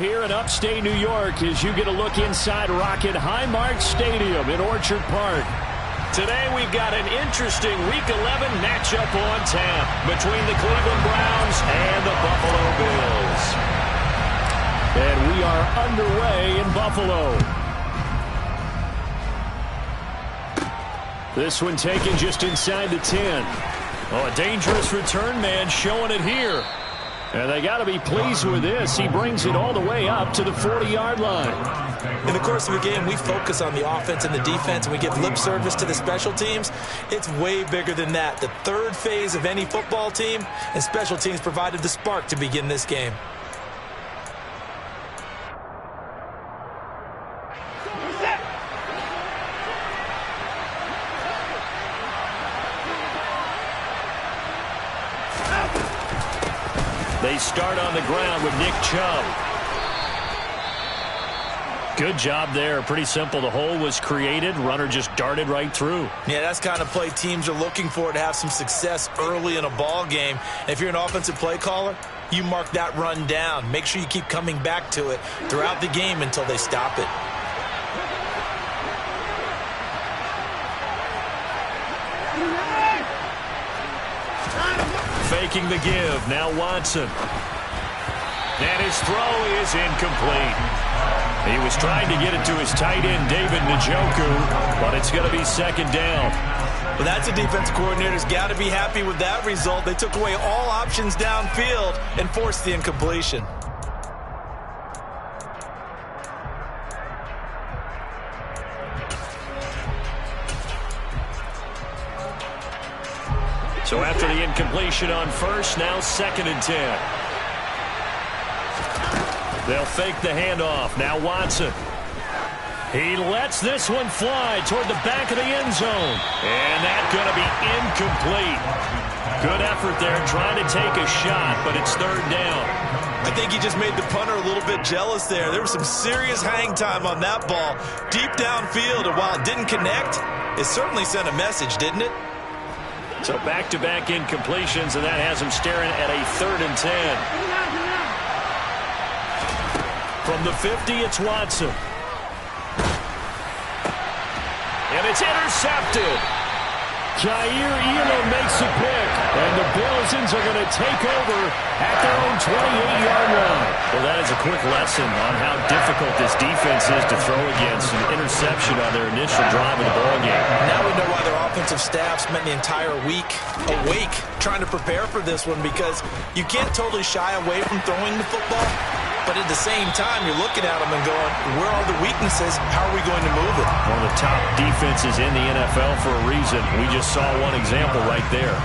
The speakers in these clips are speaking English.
Here in upstate New York as you get a look inside Rocket Highmark Stadium in Orchard Park. Today we've got an interesting Week 11 matchup on tap between the Cleveland Browns and the Buffalo Bills. And we are underway in Buffalo. This one taken just inside the 10. Oh, a dangerous return man showing it here. And they got to be pleased with this. He brings it all the way up to the 40-yard line. In the course of a game, we focus on the offense and the defense, and we give lip service to the special teams. It's way bigger than that. The third phase of any football team, and special teams provided the spark to begin this game. They start on the ground with Nick Chubb. Good job there. Pretty simple. The hole was created. Runner just darted right through. Yeah, that's the kind of play teams are looking for to have some success early in a ball game. And if you're an offensive play caller, you mark that run down. Make sure you keep coming back to it throughout the game until they stop it. Faking the give. Now Watson. And his throw is incomplete. He was trying to get it to his tight end, David Njoku, but it's going to be second down. Well, that's a defensive coordinator's got to be happy with that result. They took away all options downfield and forced the incompletion. So after the incompletion on first, now second and 10. They'll fake the handoff. Now Watson. He lets this one fly toward the back of the end zone. And that's going to be incomplete. Good effort there trying to take a shot, but it's third down. I think he just made the punter a little bit jealous there. There was some serious hang time on that ball. Deep downfield, and while it didn't connect, it certainly sent a message, didn't it? So back-to-back incompletions, and that has him staring at a third and 10. From the 50, it's Watson. And it's intercepted. Jair Elam makes a pick, and the Bills are going to take over at their own 28-yard line. Well, that is a quick lesson on how difficult this defense is to throw against. An interception on their initial drive of the ballgame. Now we know why their offensive staff spent the entire week awake trying to prepare for this one, because you can't totally shy away from throwing the football. But at the same time, you're looking at them and going, where are the weaknesses? How are we going to move it? One of the top defenses in the NFL for a reason. We just saw one example right there.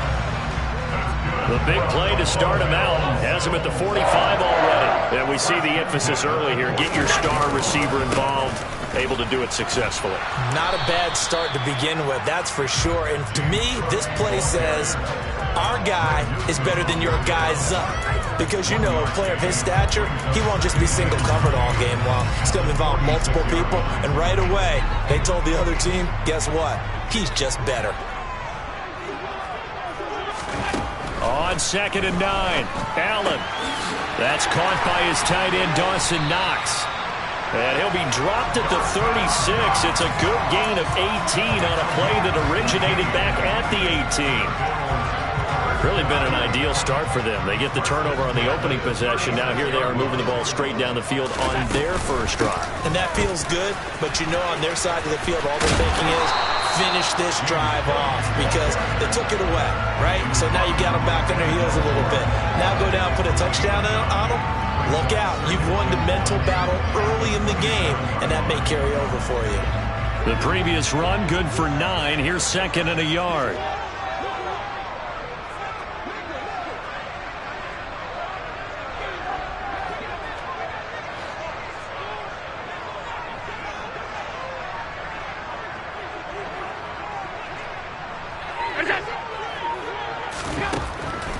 The big play to start him out has him at the 45 already. And we see the emphasis early here. Get your star receiver involved. Able to do it successfully. Not a bad start to begin with, that's for sure. And to me, this play says our guy is better than your guy's up. Because, you know, a player of his stature, he won't just be single covered all game long. It's going to involve multiple people. And right away, they told the other team, guess what? He's just better. On second and 9, Allen. That's caught by his tight end, Dawson Knox. And he'll be dropped at the 36. It's a good gain of 18 on a play that originated back at the 18. Really been an ideal start for them. They get the turnover on the opening possession. Now here they are moving the ball straight down the field on their first drive. And that feels good, but you know on their side of the field all they're thinking is finish this drive off because they took it away, right? So now you got them back on their heels a little bit. Now go down, put a touchdown on them. Look out. You've won the mental battle early in the game, and that may carry over for you. The previous run, good for 9. Here's second and a yard.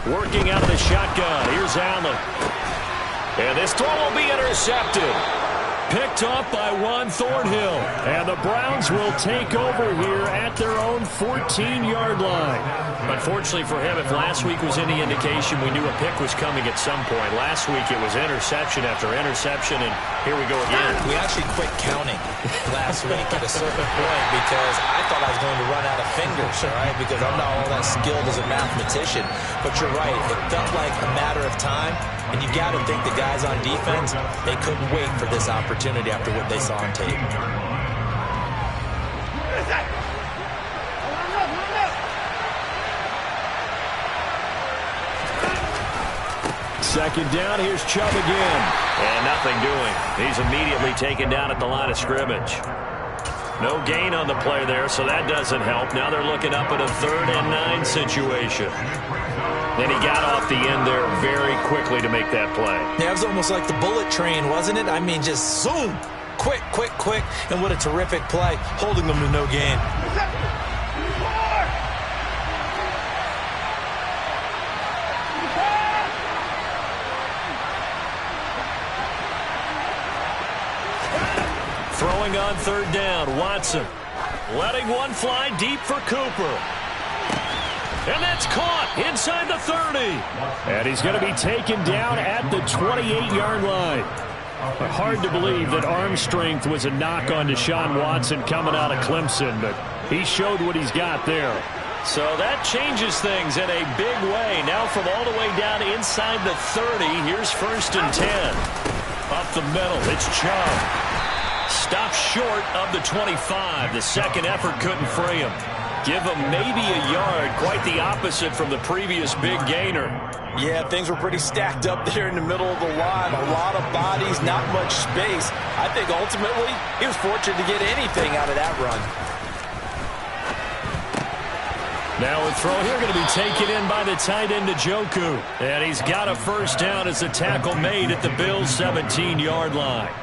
Working out of the shotgun. Here's Allen. And this throw will be intercepted. picked off by Juan Thornhill. And the Browns will take over here at their own 14-yard line. Unfortunately for him, if last week was any indication, we knew a pick was coming at some point. Last week it was interception after interception, and here we go again. We actually quit counting last week at a certain point because I thought I was going to run out of fingers, all right, because I'm not all that skilled as a mathematician. But you're right. It felt like a matter of time. And you got to think the guys on defense, they couldn't wait for this opportunity after what they saw on tape. Second down, here's Chubb again. And nothing doing. He's immediately taken down at the line of scrimmage. No gain on the play there, so that doesn't help. Now they're looking up at a 3rd and 9 situation. And he got off the end there very quickly to make that play. Yeah, it was almost like the bullet train, wasn't it? I mean, just zoom. Quick, quick, quick. And what a terrific play, holding them to no gain. Throwing on 3rd down, Watson. Letting one fly deep for Cooper. And that's caught inside the 30. And he's going to be taken down at the 28-yard line. Hard to believe that arm strength was a knock on Deshaun Watson coming out of Clemson, but he showed what he's got there. So that changes things in a big way. Now from all the way down inside the 30, here's 1st and 10. Up the middle, it's Chubb. Stopped short of the 25. The second effort couldn't free him. Give him maybe a yard, quite the opposite from the previous big gainer. Yeah, things were pretty stacked up there in the middle of the line. A lot of bodies, not much space. I think ultimately he was fortunate to get anything out of that run. Now a throw here going to be taken in by the tight end Njoku. And he's got a 1st down as the tackle made at the Bills' 17-yard line.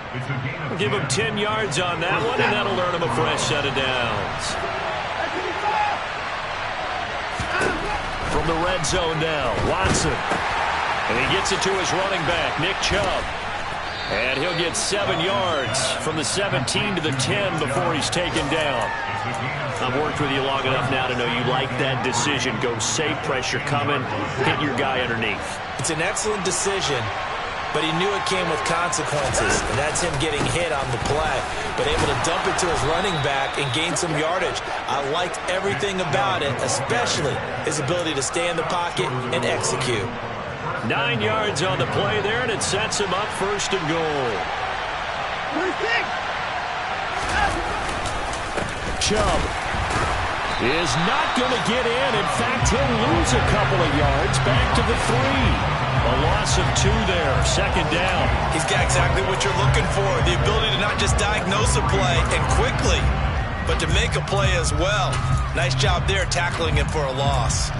We'll give him 10 yards on that one, and that'll earn him a fresh set of downs. From the red zone now, Watson. And he gets it to his running back, Nick Chubb. And he'll get 7 yards from the 17 to the 10 before he's taken down. I've worked with you long enough now to know you like that decision. Go safe, pressure coming, hit your guy underneath. It's an excellent decision, but he knew it came with consequences, and that's him getting hit on the play, but able to dump it to his running back and gain some yardage. I liked everything about it, especially his ability to stay in the pocket and execute. 9 yards on the play there, and it sets him up 1st and goal. Chubb is not going to get in. In fact, he'll lose a couple of yards back to the 3. A loss of 2 there, 2nd down. He's got exactly what you're looking for, the ability to not just diagnose a play and quickly, but to make a play as well. Nice job there tackling him for a loss.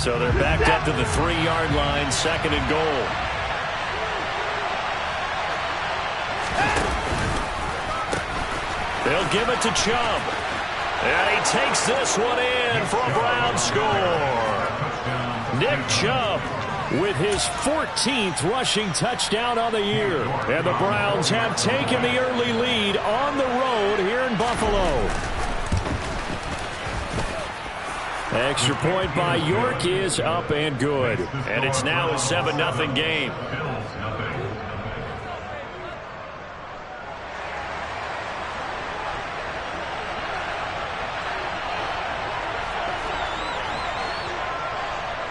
So they're backed up to the 3-yard line, 2nd and goal. They'll give it to Chubb. And he takes this one in for a Brown score. Nick Chubb with his 14th rushing touchdown on the year. And the Browns have taken the early lead on the road here in Buffalo. Extra point by York is up and good. And it's now a 7-0 game.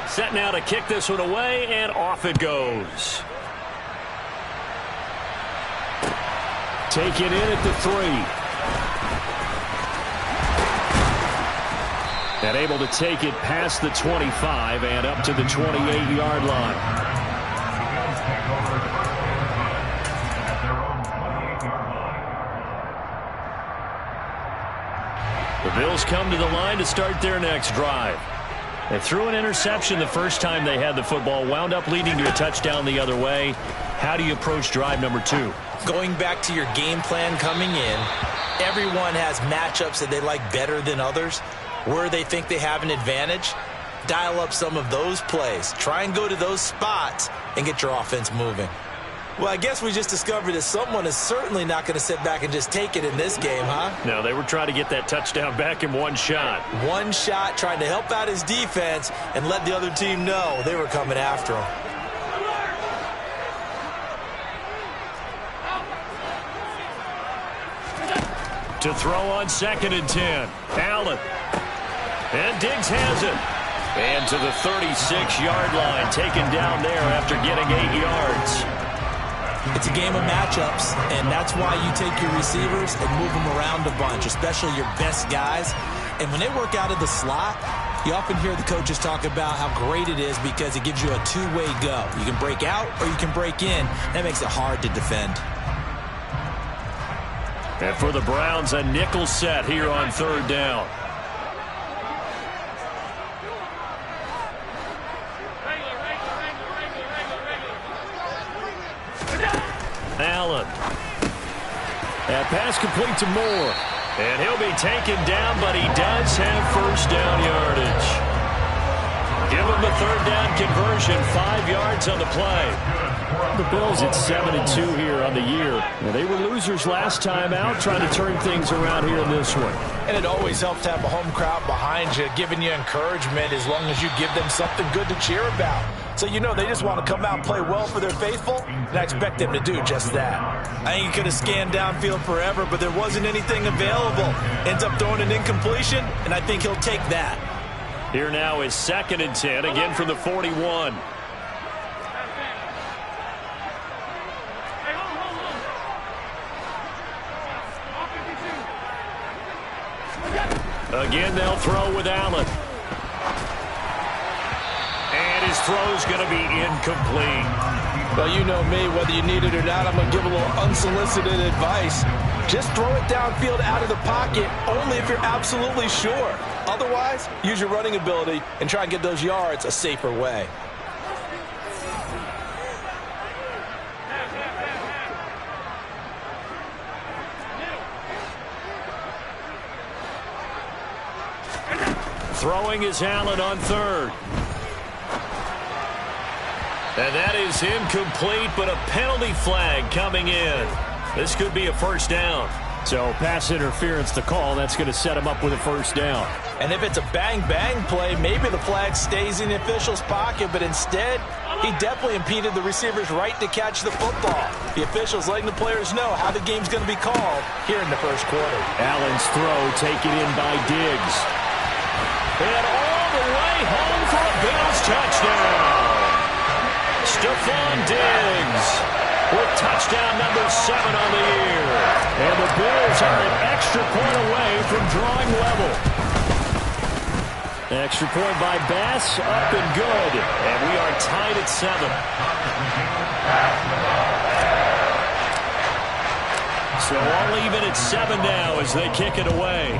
Set now to kick this one away, and off it goes. Take it in at the 3. And able to take it past the 25 and up to the 28-yard line. The Bills come to the line to start their next drive. They threw an interception the first time they had the football, wound up leading to a touchdown the other way. How do you approach drive number 2? Going back to your game plan coming in, everyone has matchups that they like better than others, where they think they have an advantage. dial up some of those plays. Try and go to those spots and get your offense moving. Well, I guess we just discovered that someone is certainly not going to sit back and just take it in this game, huh? No, they were trying to get that touchdown back in one shot. One shot, trying to help out his defense and let the other team know they were coming after him. To throw on 2nd and 10. Allen. And Diggs has it. And to the 36-yard line, taken down there after getting 8 yards. It's a game of matchups, and that's why you take your receivers and move them around a bunch, especially your best guys. And when they work out of the slot, you often hear the coaches talk about how great it is because it gives you a two-way go. You can break out or you can break in. That makes it hard to defend. And for the Browns, a nickel set here on 3rd down. Allen. That pass complete to Moore. And he'll be taken down, but he does have 1st down yardage. Give him the 3rd down conversion, 5 yards on the play. The Bills at 7-2 here on the year. Well, they were losers last time out, trying to turn things around here in this one. And it always helps to have a home crowd behind you, giving you encouragement as long as you give them something good to cheer about. So you know they just want to come out and play well for their faithful, and I expect them to do just that. I think he could have scanned downfield forever, but there wasn't anything available. Ends up throwing an incompletion, and I think he'll take that. Here now is 2nd and 10, again from the 41. Again, they'll throw with Allen. And his throw's going to be incomplete. Well, you know me, whether you need it or not, I'm going to give a little unsolicited advice. Just throw it downfield out of the pocket, only if you're absolutely sure. Otherwise, use your running ability and try and get those yards a safer way. Throwing is Allen on 3rd. And that is incomplete, but a penalty flag coming in. This could be a 1st down. So pass interference to call. That's going to set him up with a 1st down. And if it's a bang-bang play, maybe the flag stays in the official's pocket, but instead, he definitely impeded the receiver's right to catch the football. The official's letting the players know how the game's going to be called here in the 1st quarter. Allen's throw taken in by Diggs. And all the way home for a Bills touchdown. Stephon Diggs with touchdown number 7 on the year. And the Bills are an extra point away from drawing level. Extra point by Bass, up and good. And we are tied at 7. So all even at 7 now as they kick it away.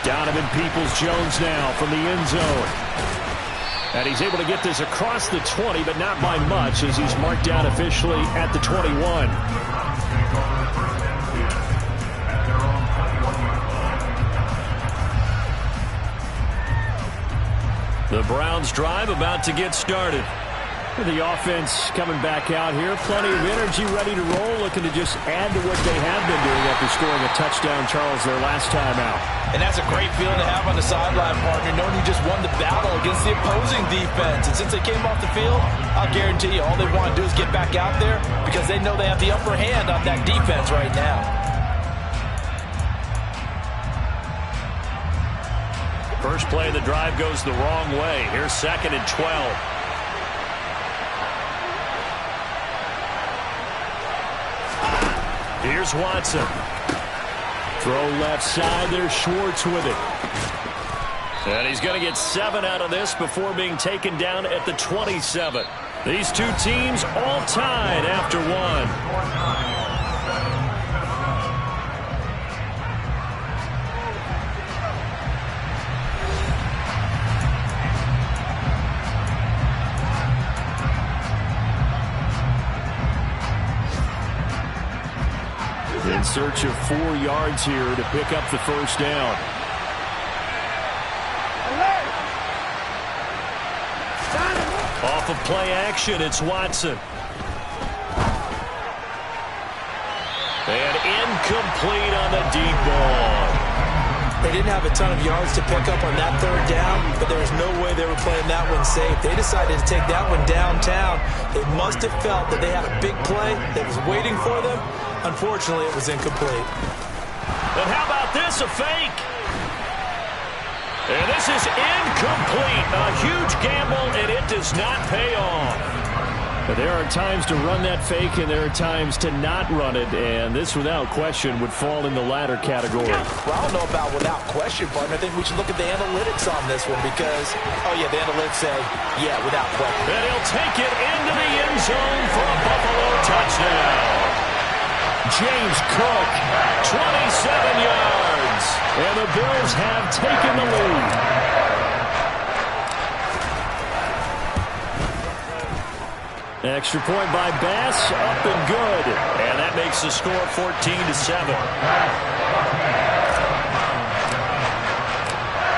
Donovan Peoples-Jones now from the end zone. And he's able to get this across the 20, but not by much as he's marked down officially at the 21. The Browns drive about to get started. The offense coming back out here. Plenty of energy, ready to roll, looking to just add to what they have been doing after scoring a touchdown, Charles, their last time out. And that's a great feeling to have on the sideline, partner, knowing you just won the battle against the opposing defense. And since they came off the field, I'll guarantee you all they want to do is get back out there because they know they have the upper hand on that defense right now. First play of the drive goes the wrong way. Here's 2nd and 12. Here's Watson. Throw left side. There's Schwartz with it. And he's going to get 7 out of this before being taken down at the 27. These two teams all tied after 1. search of 4 yards here to pick up the first down. Off of play action, it's Watson. And incomplete on the deep ball. They didn't have a ton of yards to pick up on that third down, but there was no way they were playing that one safe. They decided to take that one downtown. They must have felt that they had a big play that was waiting for them. Unfortunately, it was incomplete. And how about this, a fake? And this is incomplete. A huge gamble, and it does not pay off. But there are times to run that fake, and there are times to not run it, and this, without question, would fall in the latter category. Well, I don't know about without question, partner. I think we should look at the analytics on this one because, oh, yeah, the analytics say, yeah, without question. And he'll take it into the end zone for a Buffalo touchdown. James Cook, 27 yards, and the Bills have taken the lead. Extra point by Bass, up and good. And that makes the score 14-7.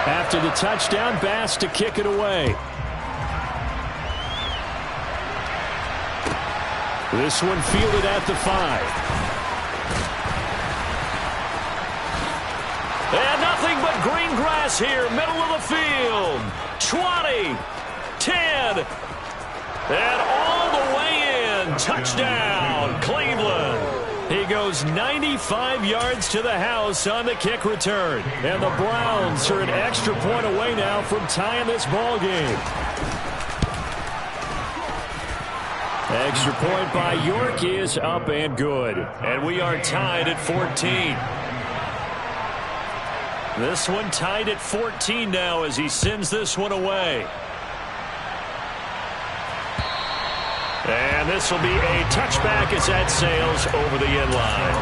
After the touchdown, Bass to kick it away. This one fielded at the 5. And nothing but green grass here, middle of the field. 20, 10, and all the way in. Touchdown, Cleveland. He goes 95 yards to the house on the kick return. And the Browns are an extra point away now from tying this ball game. Extra point by York is up and good. And we are tied at 14. This one tied at 14 now as he sends this one away. And this will be a touchback as that sails over the end line.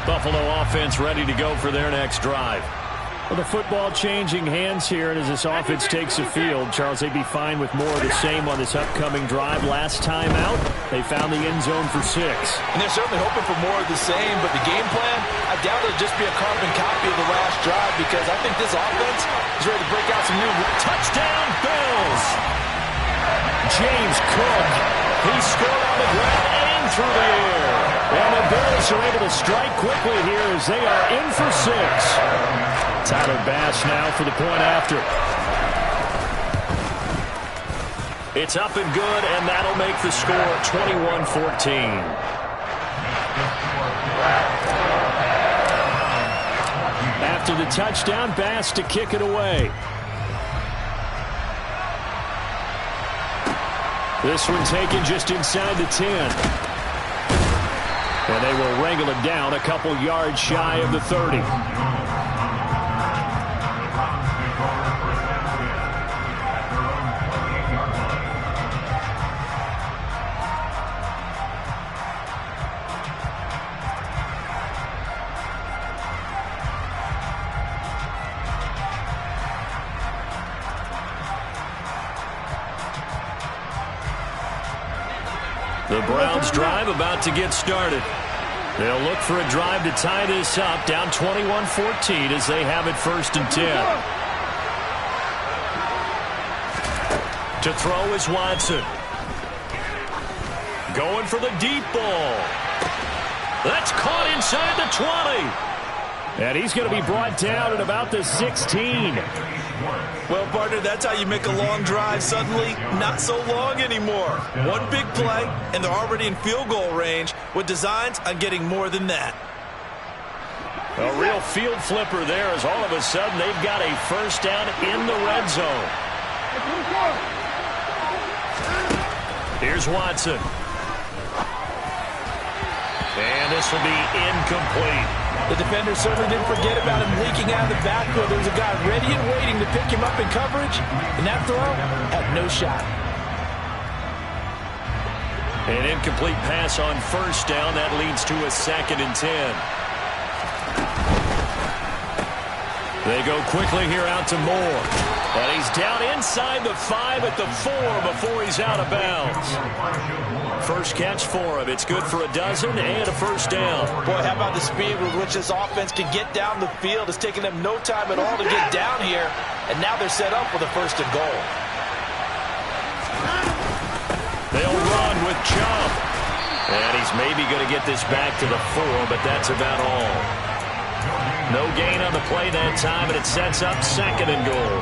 Buffalo offense ready to go for their next drive. Well, the football changing hands here, and as this offense takes the field, Charles, they'd be fine with more of the same on this upcoming drive. Last time out, they found the end zone for 6. And they're certainly hoping for more of the same, but the game plan, I doubt it'll just be a carbon copy of the last drive because I think this offense is ready to break out some new. Touchdown, Bills! James Cook, he scored on the ground and through the air. And the Bills are able to strike quickly here as they are in for 6. Tyler Bass now for the point after. It's up and good, and that'll make the score 21-14. After the touchdown, Bass to kick it away. This one taken just inside the 10. And they will wrangle it down a couple yards shy of the 30. The Browns drive about to get started. They'll look for a drive to tie this up, down 21-14 as they have it 1st and 10. To throw is Watson. Going for the deep ball. That's caught inside the 20. And he's going to be brought down at about the 16. Well, partner, that's how you make a long drive suddenly not so long anymore. One big play, and they're already in field goal range with designs on getting more than that. A real field flipper there as all of a sudden they've got a first down in the red zone. Here's Watson. And this will be incomplete. The defender certainly didn't forget about him leaking out of the backfield. There was a guy ready and waiting to pick him up in coverage, and that throw had no shot. An incomplete pass on first down. That leads to a 2nd and 10. They go quickly here out to Moore. And he's down inside the 5 at the 4 before he's out of bounds. First catch for him. It's good for a dozen and a first down. Boy, how about the speed with which this offense can get down the field? It's taken them no time at all to get down here. And now they're set up with a first and goal. They'll run with Chubb. And he's maybe going to get this back to the 4, but that's about all. No gain on the play that time, and it sets up second and goal.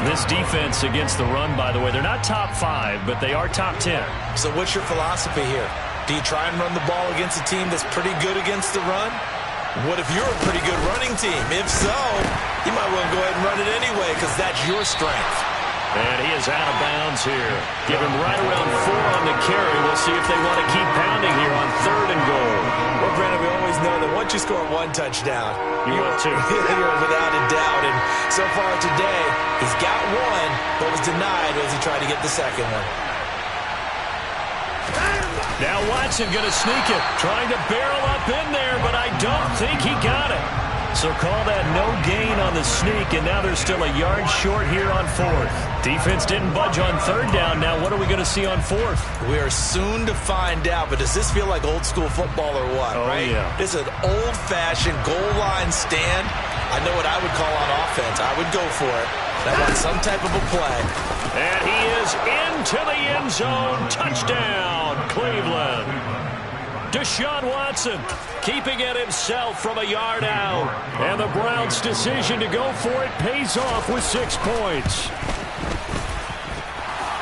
This defense against the run, by the way, they're not top 5, but they are top 10. So what's your philosophy here? Do you try and run the ball against a team that's pretty good against the run? What if you're a pretty good running team? If so, you might want to go ahead and run it anyway because that's your strength. And he is out of bounds here. Give him right around 4 on the carry. We'll see if they want to keep pounding here on third and goal. Well, Brandon, we always know that once you score one touchdown, you're without a doubt. And so far today, he's got one, but was denied as he tried to get the second one. Now Watson going to sneak it, trying to barrel up in there, but I don't think he got it. So call that no gain on the sneak, and now they're still a yard short here on 4th. Defense didn't budge on 3rd down. Now what are we going to see on 4th? We are soon to find out, but does this feel like old school football or what, right? Yeah. This is an old-fashioned goal line stand. I know what I would call on offense. I would go for it. I want some type of a play. And he is into the end zone. Touchdown, Cleveland. Deshaun Watson keeping it himself from a yard out. And the Browns' decision to go for it pays off with 6 points.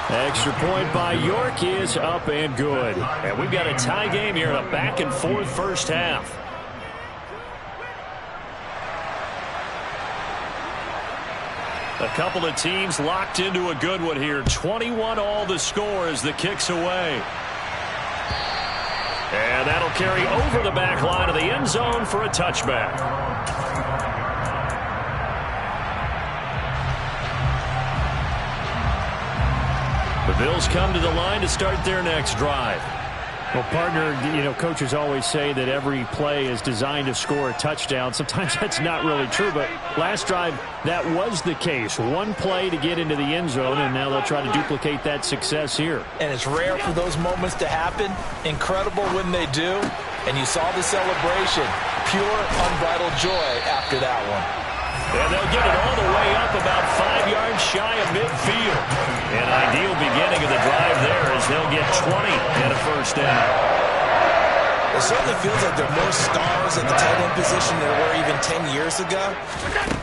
Extra point by York is up and good. And we've got a tie game here in a back-and-forth first half. A couple of teams locked into a good one here. 21 all the score as the kick's away. And that'll carry over the back line of the end zone for a touchback. The Bills come to the line to start their next drive. Well, partner, coaches always say that every play is designed to score a touchdown. Sometimes that's not really true, but last drive, that was the case. One play to get into the end zone, and now they'll try to duplicate that success here. And it's rare for those moments to happen. Incredible when they do. And you saw the celebration. Pure, unbridled joy after that one. And they'll get it all the way up about 5 yards shy of midfield. An ideal beginning of the drive there as they'll get 20 and a first down. It certainly feels like there are more stars at the tight end position than there were even 10 years ago.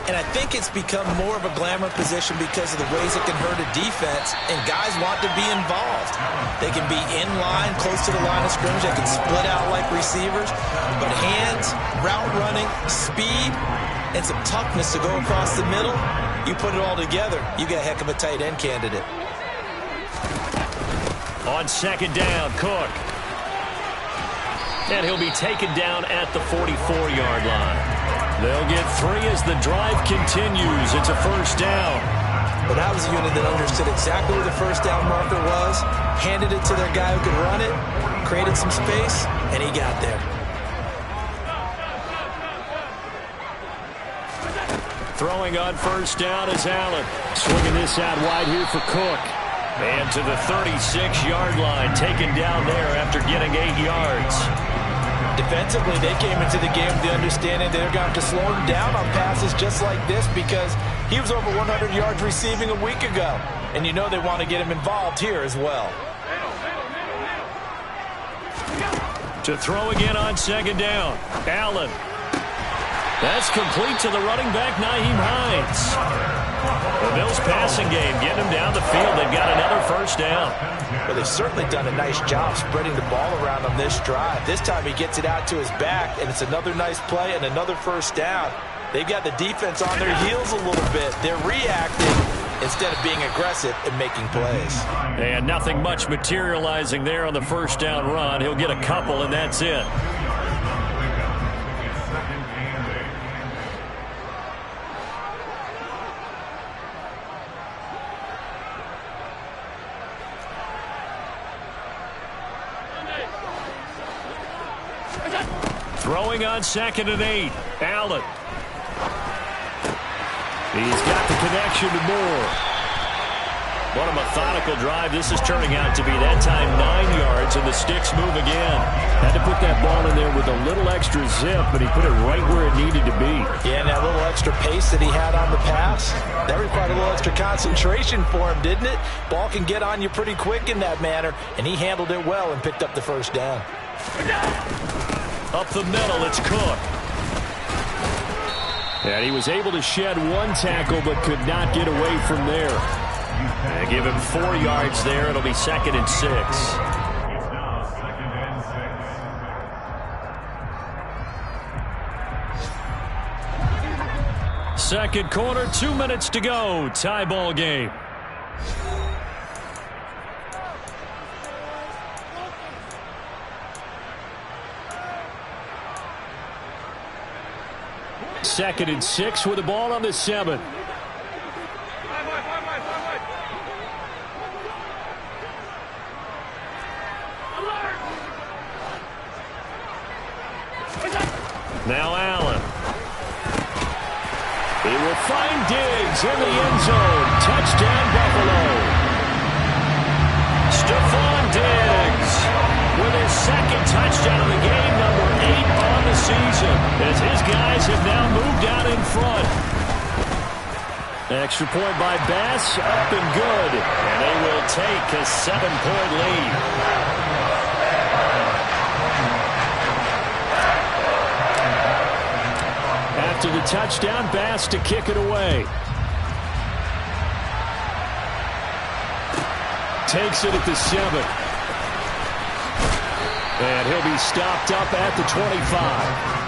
And I think it's become more of a glamour position because of the ways it can hurt a defense, and guys want to be involved. They can be in line, close to the line of scrimmage. They can split out like receivers. But hands, route running, speed, and some toughness to go across the middle, you put it all together, you got a heck of a tight end candidate. On second down, Cook. And he'll be taken down at the 44-yard line. They'll get 3 as the drive continues. It's a first down. But that was a unit that understood exactly where the first down marker was, handed it to their guy who could run it, created some space, and he got there. Throwing on first down is Allen. Swinging this out wide here for Cook. And to the 36-yard line, taken down there after getting 8 yards. Defensively, they came into the game with the understanding they're going to have to slow him down on passes just like this because he was over 100 yards receiving a week ago. And you know they want to get him involved here as well. To throw again on second down, Allen. That's complete to the running back, Nyheim Hines. The Bills passing game getting him down the field. They've got another first down. Well, they've certainly done a nice job spreading the ball around on this drive. This time he gets it out to his back, and it's another nice play and another first down. They've got the defense on their heels a little bit. They're reacting instead of being aggressive and making plays. And nothing much materializing there on the first down run. He'll get a couple, and that's it. Throwing on second and 8, Allen. He's got the connection to Moore. What a methodical drive this is turning out to be. That time 9 yards, and the sticks move again. Had to put that ball in there with a little extra zip, but he put it right where it needed to be. Yeah, and that little extra pace that he had on the pass, that required a little extra concentration for him, didn't it? Ball can get on you pretty quick in that manner, and he handled it well and picked up the first down. Up the middle, it's Cook. And he was able to shed one tackle, but could not get away from there. They give him 4 yards there. It'll be 2nd and 6. Second quarter, 2 minutes to go. Tie ball game. Second and 6 with the ball on the 7. Now Allen. He will find Diggs in the end zone. Touchdown, Buffalo. Stephon Diggs with his second touchdown of the game, number 8 on the season, as his guys have now moved out in front. Extra point by Bass, up and good. And they will take a 7-point lead. After the touchdown, Bass to kick it away. Takes it at the 7. And he'll be stopped up at the 25.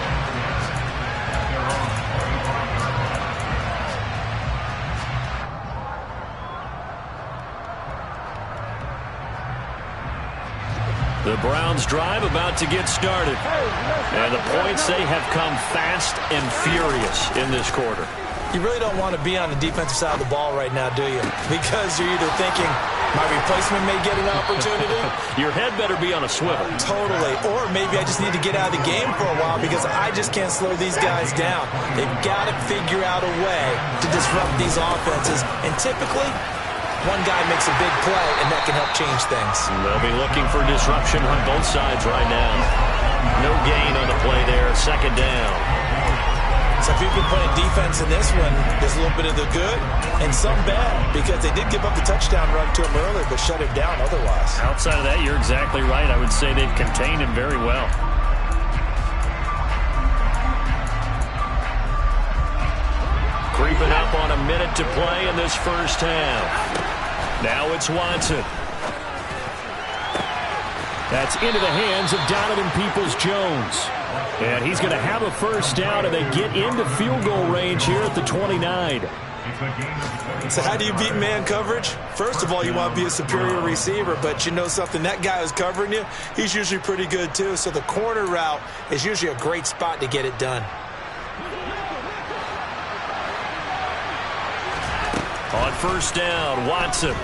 The Browns drive about to get started. And the points, they have come fast and furious in this quarter. You really don't want to be on the defensive side of the ball right now, do you? Because you're either thinking, my replacement may get an opportunity. Your head better be on a swivel. Totally. Or maybe I just need to get out of the game for a while because I just can't slow these guys down. They've got to figure out a way to disrupt these offenses. And typically, one guy makes a big play, and that can help change things. They'll be looking for disruption on both sides right now. No gain on the play there. 2nd down. So if you've been playing defense in this one, there's a little bit of the good and some bad because they did give up the touchdown run to him early but shut him down otherwise. Outside of that, you're exactly right. I would say they've contained him very well. Creeping up on a minute to play in this first half. Now it's Watson. That's into the hands of Donovan Peoples-Jones. And he's going to have a first down, and they get into field goal range here at the 29. So how do you beat man coverage? First of all, you want to be a superior receiver, but you know something, that guy who's covering you, he's usually pretty good too. So the corner route is usually a great spot to get it done. On first down, Watson.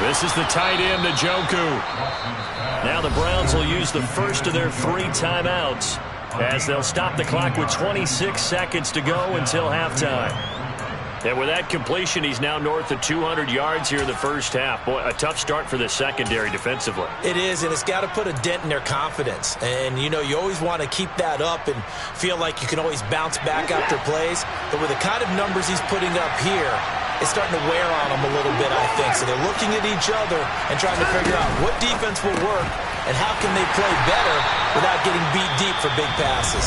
This is the tight end, Njoku. Now the Browns will use the first of their 3 timeouts as they'll stop the clock with 26 seconds to go until halftime. And with that completion, he's now north of 200 yards here in the first half. Boy, a tough start for the secondary defensively. It is, and it's got to put a dent in their confidence. And, you know, you always want to keep that up and feel like you can always bounce back after plays. But with the kind of numbers he's putting up here, it's starting to wear on them a little bit, I think. So they're looking at each other and trying to figure out what defense will work and how can they play better without getting beat deep for big passes.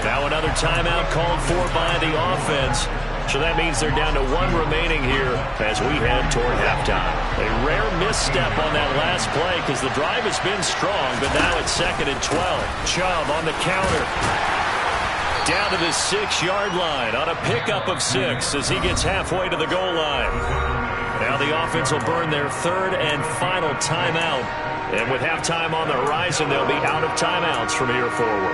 Now another timeout called for by the offense. So that means they're down to 1 remaining here as we head toward halftime. A rare misstep on that last play because the drive has been strong, but now it's 2nd and 12. Chubb on the counter. Down to the 6-yard line on a pickup of 6 as he gets halfway to the goal line. Now the offense will burn their 3rd and final timeout. And with halftime on the horizon, they'll be out of timeouts from here forward.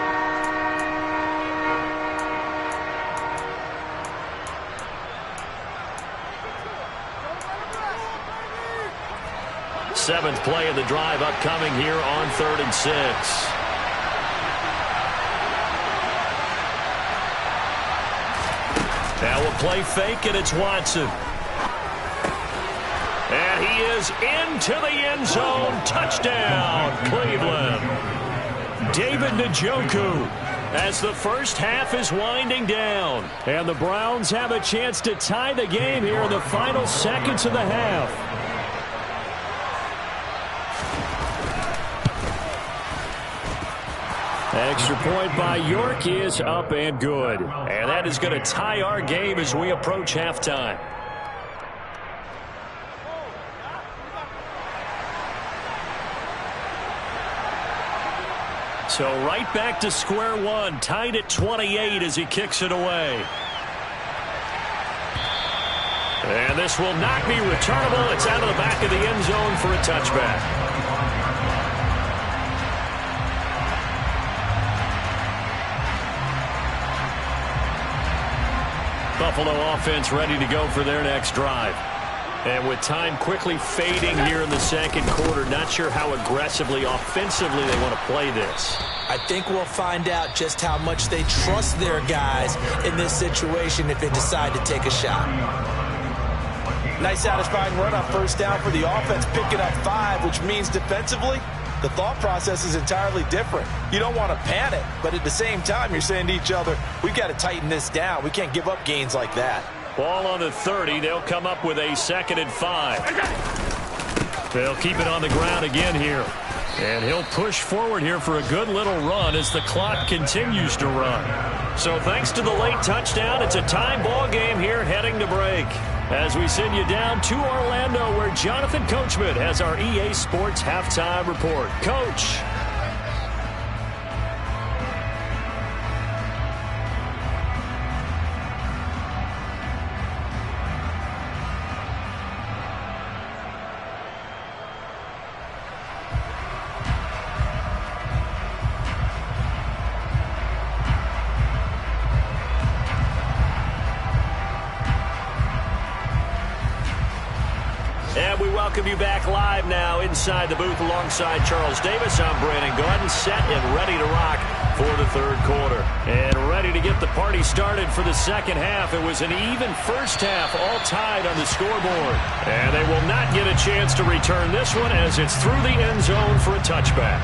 Seventh play of the drive upcoming here on 3rd and 6. Now we'll play fake, and it's Watson. And he is into the end zone. Touchdown, Cleveland. David Njoku as the first half is winding down. And the Browns have a chance to tie the game here in the final seconds of the half. Extra point by York is up and good. And that is going to tie our game as we approach halftime. So right back to square one, tied at 28 as he kicks it away. And this will not be returnable. It's out of the back of the end zone for a touchback. Buffalo offense ready to go for their next drive. And with time quickly fading here in the second quarter, not sure how aggressively, offensively they want to play this. I think we'll find out just how much they trust their guys in this situation if they decide to take a shot. Nice satisfying run on first down for the offense, picking up 5, which means defensively, the thought process is entirely different. You don't want to panic, but at the same time, you're saying to each other, we've got to tighten this down. We can't give up gains like that. Ball on the 30. They'll come up with a 2nd and 5. They'll keep it on the ground again here. And he'll push forward here for a good little run as the clock continues to run. So thanks to the late touchdown, it's a tie ball game here heading to break. As we send you down to Orlando, where Jonathan Coachman has our EA Sports halftime report. Coach. And we welcome you back live now inside the booth alongside Charles Davis. I'm Brandon Gordon, set and ready to rock for the third quarter. And ready to get the party started for the second half. It was an even first half, all tied on the scoreboard. And they will not get a chance to return this one as it's through the end zone for a touchback.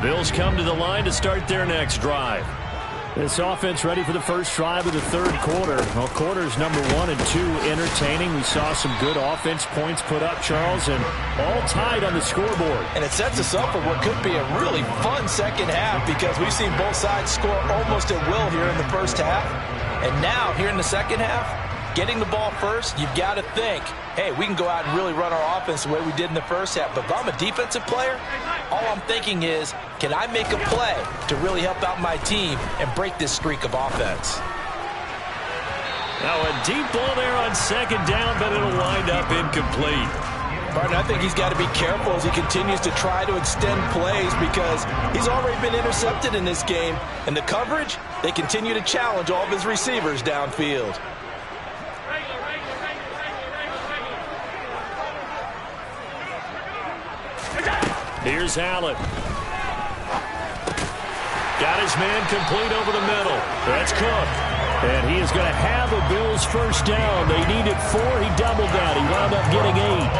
Bills come to the line to start their next drive. This offense ready for the first drive of the third quarter. Well, quarters number 1 and 2 entertaining. We saw some good offense points put up, Charles, and all tied on the scoreboard. And it sets us up for what could be a really fun second half because we've seen both sides score almost at will here in the first half. And now, here in the second half, getting the ball first, you've got to think, hey, we can go out and really run our offense the way we did in the first half. But if I'm a defensive player, all I'm thinking is, can I make a play to really help out my team and break this streak of offense? Now a deep ball there on second down, but it'll wind up incomplete. Martin, I think he's got to be careful as he continues to try to extend plays because he's already been intercepted in this game. And the coverage, they continue to challenge all of his receivers downfield. Here's Allen. Got his man complete over the middle. That's Cook. And he is going to have a Bills first down. They needed 4. He doubled that. He wound up getting 8.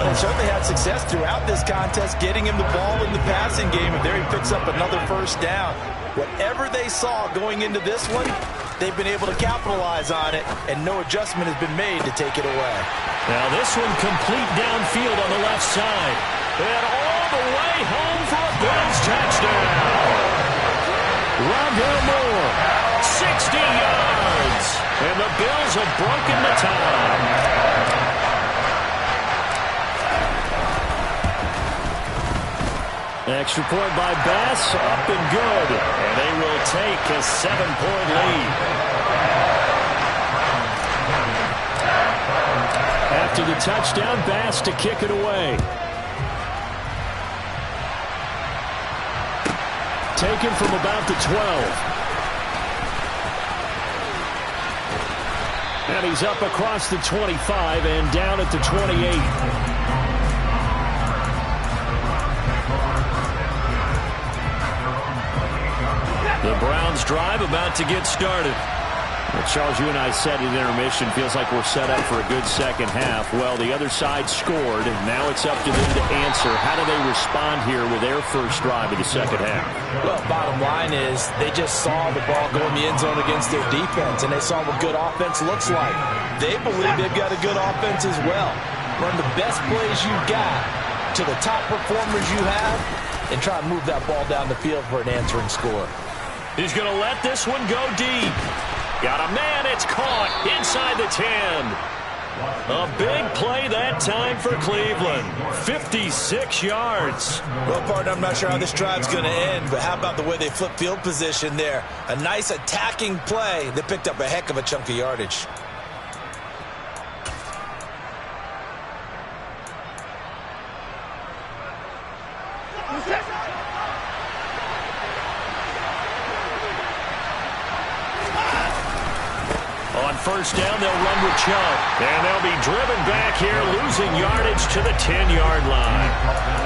They certainly had success throughout this contest, getting him the ball in the passing game. And there he picks up another first down. Whatever they saw going into this one, they've been able to capitalize on it, and no adjustment has been made to take it away. Now this one complete downfield on the left side. And all the way home for a Bills touchdown. Rondell Moore, 60 yards. And the Bills have broken the tie. Extra point by Bass, up and good. And they will take a 7-point lead. After the touchdown, Bass to kick it away. Taken from about the 12. And he's up across the 25 and down at the 28. The Browns drive about to get started. Well, Charles, you and I said at intermission, feels like we're set up for a good second half. Well, the other side scored, and now it's up to them to answer. How do they respond here with their first drive of the second half? Well, bottom line is they just saw the ball go in the end zone against their defense, and they saw what good offense looks like. They believe they've got a good offense as well. Run the best plays you've got to the top performers you have, and try to move that ball down the field for an answering score. He's going to let this one go deep. Got a man, it's caught inside the 10. A big play that time for Cleveland. 56 yards. Well, partner, I'm not sure how this drive's going to end, but how about the way they flip field position there? A nice attacking play that picked up a heck of a chunk of yardage. On first down, they'll run with Chubb. And they'll be driven back here, losing yardage to the 10-yard line.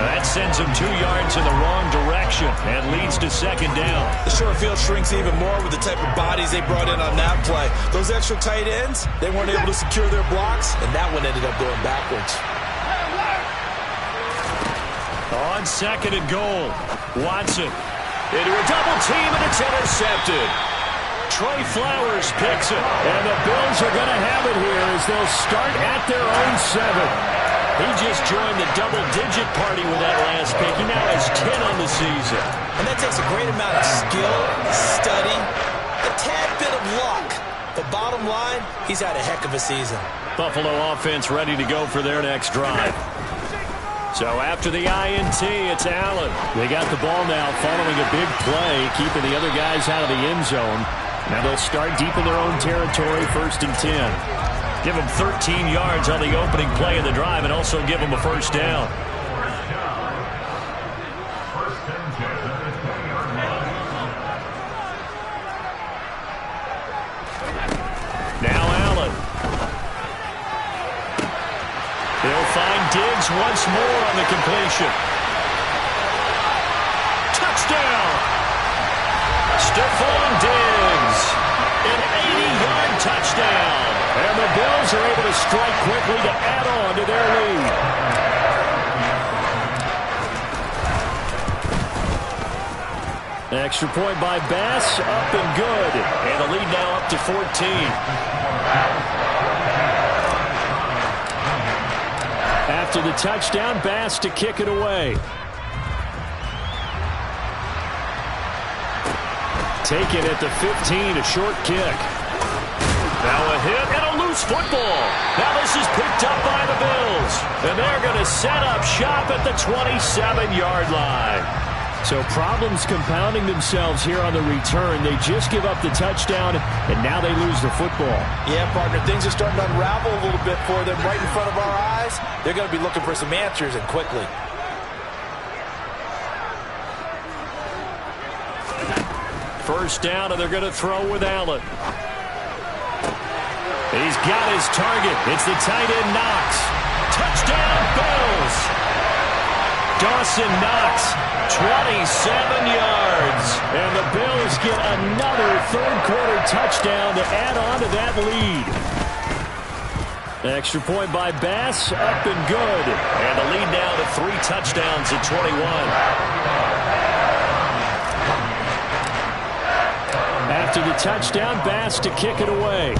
That sends them 2 yards in the wrong direction and leads to second down. The short field shrinks even more with the type of bodies they brought in on that play. Those extra tight ends, they weren't able to secure their blocks, and that one ended up going backwards. On second and goal, Watson into a double team, and it's intercepted. Trey Flowers picks it, and the Bills are going to have it here as they'll start at their own 7. He just joined the double-digit party with that last pick. He now has 10 on the season. And that takes a great amount of skill, study, a tad bit of luck. But bottom line, he's had a heck of a season. Buffalo offense ready to go for their next drive. So after the INT, it's Allen. They got the ball now following a big play, keeping the other guys out of the end zone. Now they'll start deep in their own territory, 1st and 10. Give them 13 yards on the opening play of the drive and also give them a first down. Now Allen. They'll find Diggs once more on the completion. Touchdown! Stephon Diggs, an 80-yard touchdown. And the Bills are able to strike quickly to add on to their lead. Extra point by Bass, up and good. And the lead now up to 14. After the touchdown, Bass to kick it away. Taken at the 15, a short kick. Now a hit and a loose football. Now this is picked up by the Bills. And they're going to set up shop at the 27-yard line. So problems compounding themselves here on the return. They just give up the touchdown, and now they lose the football. Yeah, partner, things are starting to unravel a little bit for them right in front of our eyes. They're going to be looking for some answers, and quickly. First down, and they're going to throw with Allen. He's got his target. It's the tight end, Knox. Touchdown, Bills. Dawson Knox, 27 yards. And the Bills get another third-quarter touchdown to add on to that lead. Extra point by Bass, up and good. And the lead now to 3 touchdowns at 21. After the touchdown, Bass to kick it away.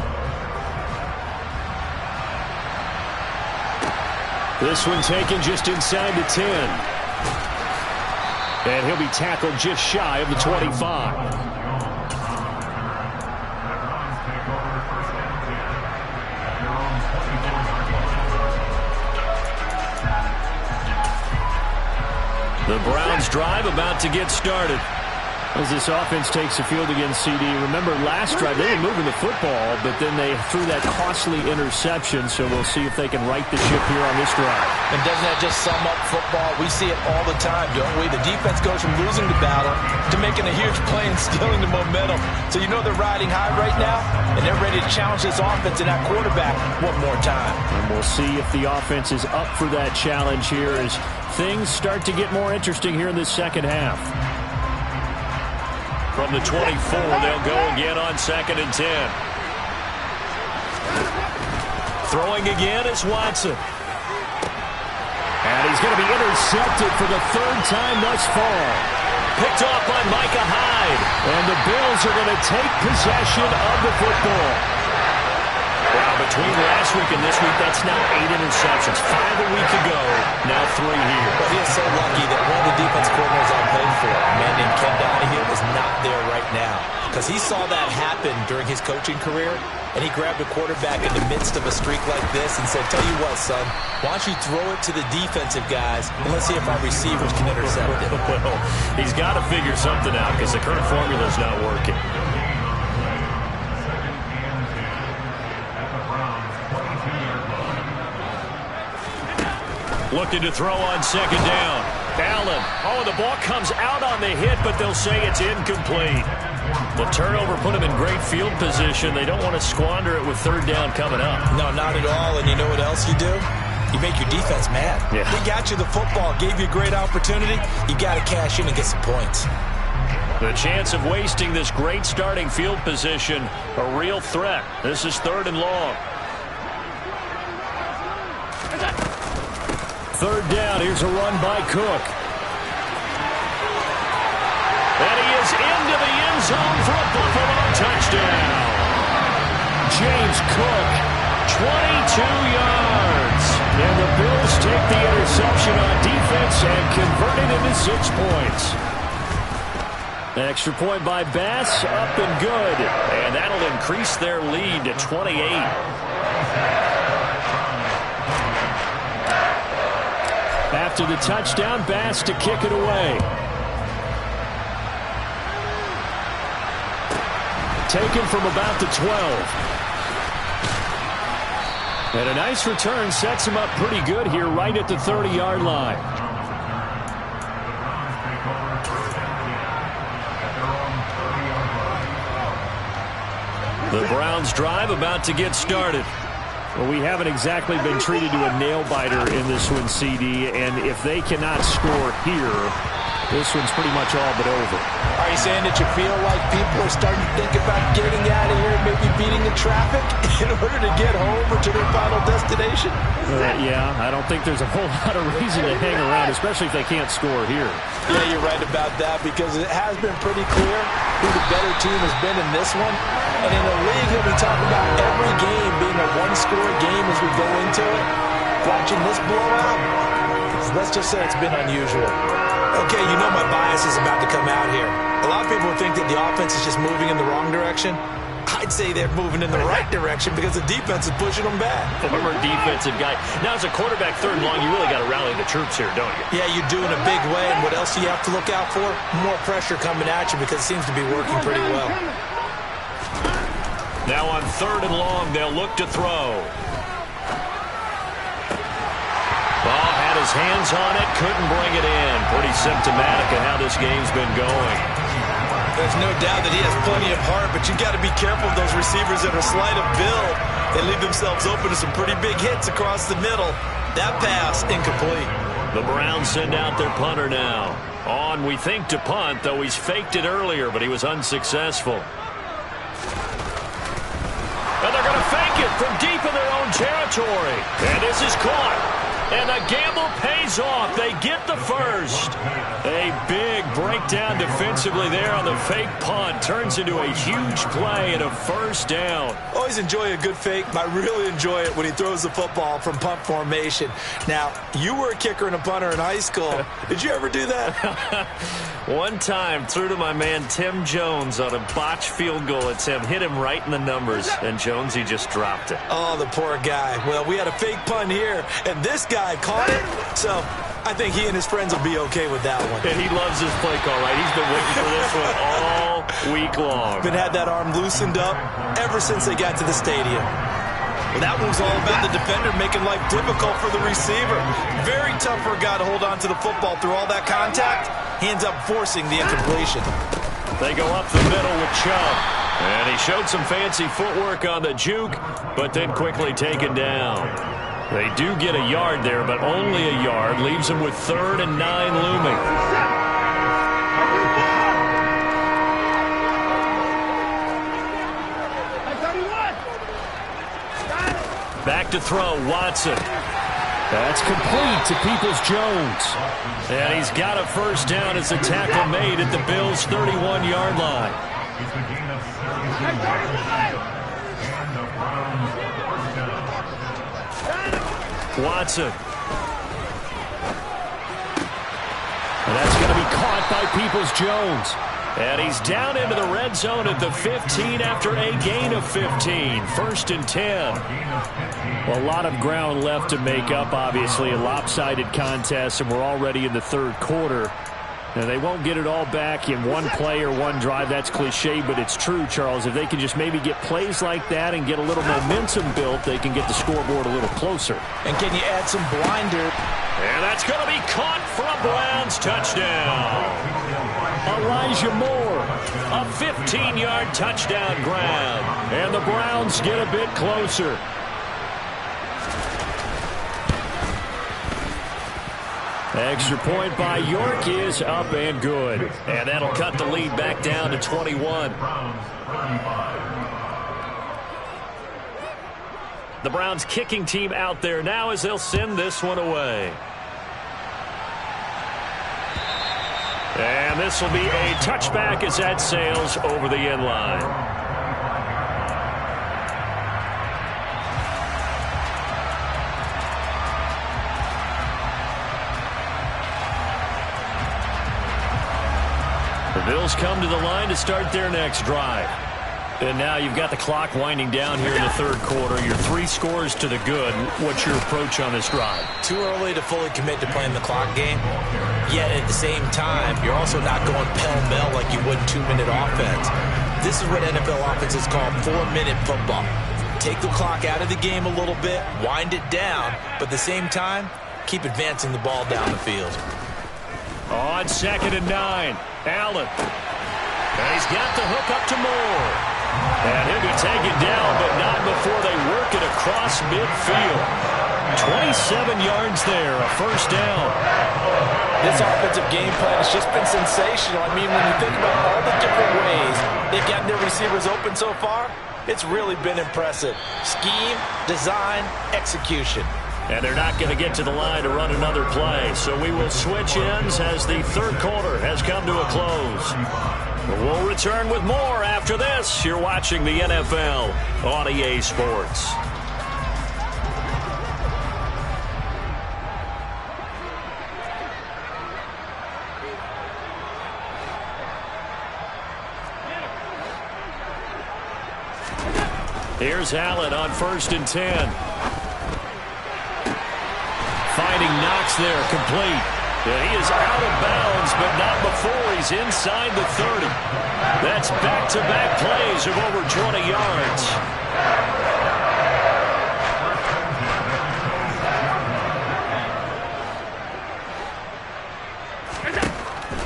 This one taken just inside the 10. And he'll be tackled just shy of the 25. The Browns drive about to get started. As this offense takes the field against CD, remember last drive they were moving the football, but then they threw that costly interception, so we'll see if they can right the ship here on this drive. And doesn't that just sum up football? We see it all the time, don't we? The defense goes from losing the battle to making a huge play and stealing the momentum. So you know they're riding high right now, and they're ready to challenge this offense and that quarterback one more time. And we'll see if the offense is up for that challenge here as things start to get more interesting here in this second half. From the 24, they'll go again on 2nd and 10. Throwing again is Watson. And he's going to be intercepted for the 3rd time thus far. Picked off by Micah Hyde. And the Bills are going to take possession of the football. Wow, between last week and this week, that's now 8 interceptions. 5 a week ago, now 3 here. But he is so lucky that one of the defense coordinators I played for, a man named Ken Donahue, is not there right now. Because he saw that happen during his coaching career, and he grabbed a quarterback in the midst of a streak like this and said, tell you what, son, why don't you throw it to the defensive guys, and let's see if our receivers can intercept it. Well, he's got to figure something out because the current formula is not working. Looking to throw on 2nd down. Allen. Oh, the ball comes out on the hit, but they'll say it's incomplete. The turnover put them in great field position. They don't want to squander it with 3rd down coming up. No, not at all. And you know what else you do? You make your defense mad. Yeah. They got you the football, gave you a great opportunity. You got to cash in and get some points. The chance of wasting this great starting field position, a real threat. This is 3rd and long. 3rd down. Here's a run by Cook. And he is into the end zone for a Buffalo touchdown. James Cook, 22 yards. And the Bills take the interception on defense and convert it into 6 points. Extra point by Bass, up and good. And that'll increase their lead to 28. After the touchdown, Bass to kick it away. Taken from about the 12. And a nice return sets him up pretty good here right at the 30-yard line. The Browns drive about to get started. Well, we haven't exactly been treated to a nail-biter in this one, CD, and if they cannot score here, this one's pretty much all but over. Are you saying that you feel like people are starting to think about getting out of here and maybe beating the traffic in order to get home or to their final destination? Yeah, I don't think there's a whole lot of reason to hang around, especially if they can't score here. Yeah, you're right about that because it has been pretty clear who the better team has been in this one. And in a league that we talk about every game being a one-score game as we go into it, watching this blowout, let's just say it's been unusual. Okay, you know my bias is about to come out here. A lot of people think that the offense is just moving in the wrong direction. I'd say they're moving in the right direction because the defense is pushing them back. Former defensive guy. Now, as a quarterback 3rd and long, you really got to rally the troops here, don't you? Yeah, you do in a big way. And what else do you have to look out for? More pressure coming at you because it seems to be working pretty well. Now on 3rd and long, they'll look to throw. Ball had his hands on it, couldn't bring it in. Pretty symptomatic of how this game's been going. There's no doubt that he has plenty of heart, but you got to be careful of those receivers that are slight of build. They leave themselves open to some pretty big hits across the middle. That pass, incomplete. The Browns send out their punter now. On, we think, to punt, though he's faked it earlier, but he was unsuccessful. And they're going to fake it from deep in their own territory. And this is caught. And the gamble pays off. They get the first. A big breakdown defensively there on the fake punt. Turns into a huge play and a 1st down. Always enjoy a good fake, but I really enjoy it when he throws the football from punt formation. Now, you were a kicker and a punter in high school. Did you ever do that? One time, threw to my man Tim Jones on a botched field goal attempt. Hit him right in the numbers, and Jones, he just dropped it. Oh, the poor guy. Well, we had a fake punt here, and this guy caught it. So I think he and his friends will be okay with that one. And he loves this play call, right? He's been waiting for this one all week long. Been had that arm loosened up ever since they got to the stadium. Well, that one's all about the defender making life difficult for the receiver. Very tough for a guy to hold on to the football through all that contact. He ends up forcing the incompletion. They go up the middle with Chubb. And he showed some fancy footwork on the juke, but then quickly taken down. They do get a yard there, but only a yard. Leaves them with 3rd and 9 looming. Back to throw, Watson. That's complete to Peoples-Jones. And he's got a first down as the tackle made at the Bills' 31-yard line. Watson. And that's going to be caught by Peoples-Jones. And he's down into the red zone at the 15 after a gain of 15. 1st and 10. Well, a lot of ground left to make up, obviously. A lopsided contest, and we're already in the 3rd quarter. And they won't get it all back in one play or one drive. That's cliche, but it's true, Charles. If they can just maybe get plays like that and get a little momentum built, they can get the scoreboard a little closer. And can you add some blinder? And that's going to be caught for a Browns touchdown. Elijah Moore, a 15-yard touchdown grab. And the Browns get a bit closer. Extra point by York is up and good. And that'll cut the lead back down to 21. The Browns kicking team out there now as they'll send this one away. And this will be a touchback as that sails over the end line. The Bills come to the line to start their next drive. And now you've got the clock winding down here in the 3rd quarter. Your 3 scores to the good. What's your approach on this drive? Too early to fully commit to playing the clock game. Yet at the same time, you're also not going pell-mell like you would 2-minute offense. This is what NFL offenses call 4-minute football. Take the clock out of the game a little bit, wind it down, but at the same time, keep advancing the ball down the field. On 2nd and 9, Allen. And he's got the hook up to Moore. And he'll be taken down, but not before they work it across midfield. 27 yards there, a first down. This offensive game plan has just been sensational. I mean, when you think about all the different ways they've gotten their receivers open so far, it's really been impressive. Scheme, design, execution. And they're not going to get to the line to run another play. So we will switch ends as the 3rd quarter has come to a close. We'll return with more after this. You're watching the NFL on EA Sports. Here's Allen on 1st and 10. Finding Knox there, complete. And he is out of bounds, but not before he's inside the 30. That's back-to-back plays of over 20 yards.